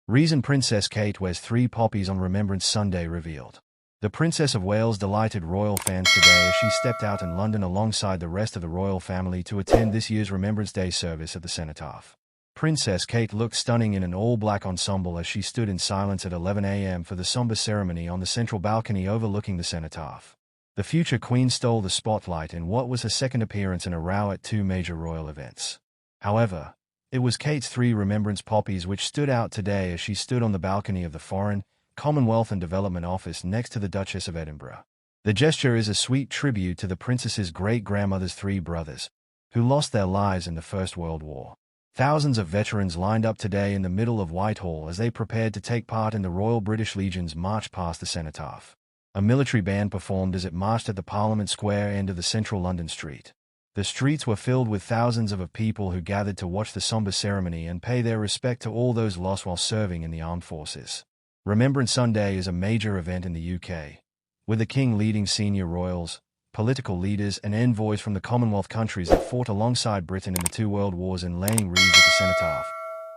Reason Princess Kate wears 3 poppies on Remembrance Sunday revealed. The Princess of Wales delighted royal fans today as she stepped out in London alongside the rest of the royal family to attend this year's Remembrance Day service at the Cenotaph. Princess Kate looked stunning in an all-black ensemble as she stood in silence at 11 a.m. for the somber ceremony on the central balcony overlooking the Cenotaph. The future queen stole the spotlight in what was her second appearance in a row at 2 major royal events. However, it was Kate's 3 Remembrance poppies which stood out today as she stood on the balcony of the Foreign, Commonwealth and Development Office next to the Duchess of Edinburgh. The gesture is a sweet tribute to the princess's great-grandmother's 3 brothers, who lost their lives in the First World War. Thousands of veterans lined up today in the middle of Whitehall as they prepared to take part in the Royal British Legion's march past the Cenotaph. A military band performed as it marched at the Parliament Square end of the central London street. The streets were filled with thousands of people who gathered to watch the somber ceremony and pay their respect to all those lost while serving in the armed forces. Remembrance Sunday is a major event in the UK, with the King leading senior royals, political leaders and envoys from the Commonwealth countries that fought alongside Britain in the 2 world wars and laying wreaths at the Cenotaph,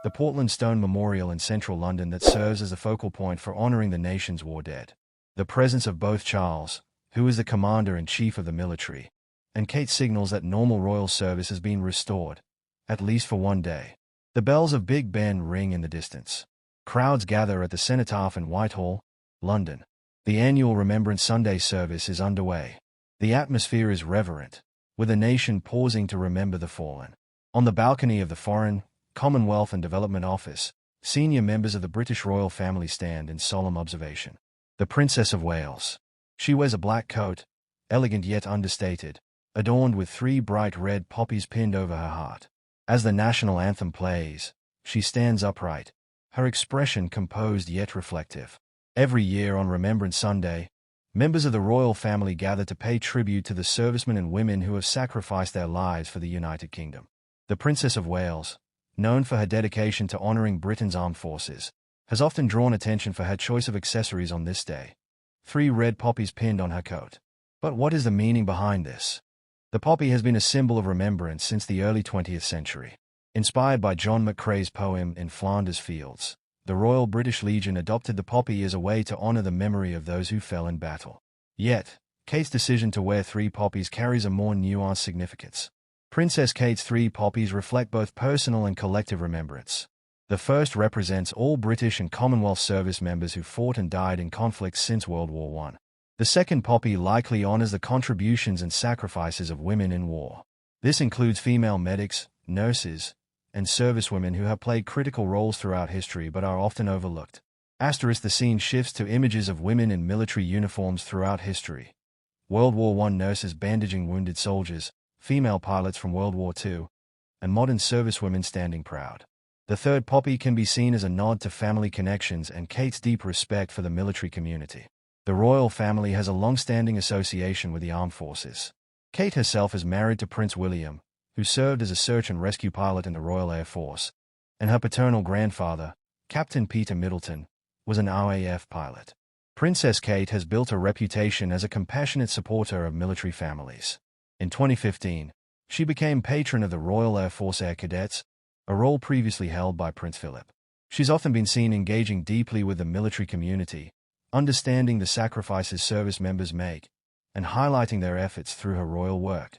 the Portland Stone Memorial in central London that serves as the focal point for honouring the nation's war dead. The presence of both Charles, who is the commander-in-chief of the military, and Kate signals that normal royal service has been restored, at least for one day. The bells of Big Ben ring in the distance. Crowds gather at the Cenotaph in Whitehall, London. The annual Remembrance Sunday service is underway. The atmosphere is reverent, with the nation pausing to remember the fallen. On the balcony of the Foreign, Commonwealth and Development Office, senior members of the British royal family stand in solemn observation. The Princess of Wales. She wears a black coat, elegant yet understated, adorned with 3 bright red poppies pinned over her heart. As the national anthem plays, she stands upright, her expression composed yet reflective. Every year on Remembrance Sunday, members of the royal family gather to pay tribute to the servicemen and women who have sacrificed their lives for the United Kingdom. The Princess of Wales, known for her dedication to honouring Britain's armed forces, has often drawn attention for her choice of accessories on this day. 3 red poppies pinned on her coat. But what is the meaning behind this? The poppy has been a symbol of remembrance since the early 20th century. Inspired by John McCrae's poem In Flanders Fields, the Royal British Legion adopted the poppy as a way to honour the memory of those who fell in battle. Yet, Kate's decision to wear 3 poppies carries a more nuanced significance. Princess Kate's 3 poppies reflect both personal and collective remembrance. The first represents all British and Commonwealth service members who fought and died in conflicts since World War I. The second poppy likely honors the contributions and sacrifices of women in war. This includes female medics, nurses, and servicewomen who have played critical roles throughout history but are often overlooked. The scene shifts to images of women in military uniforms throughout history. World War I nurses bandaging wounded soldiers, female pilots from World War II, and modern servicewomen standing proud. The third poppy can be seen as a nod to family connections and Kate's deep respect for the military community. The royal family has a long-standing association with the armed forces. Kate herself is married to Prince William, who served as a search and rescue pilot in the Royal Air Force, and her paternal grandfather, Captain Peter Middleton, was an RAF pilot. Princess Kate has built a reputation as a compassionate supporter of military families. In 2015, she became patron of the Royal Air Force Air Cadets, a role previously held by Prince Philip. She's often been seen engaging deeply with the military community, understanding the sacrifices service members make, and highlighting their efforts through her royal work.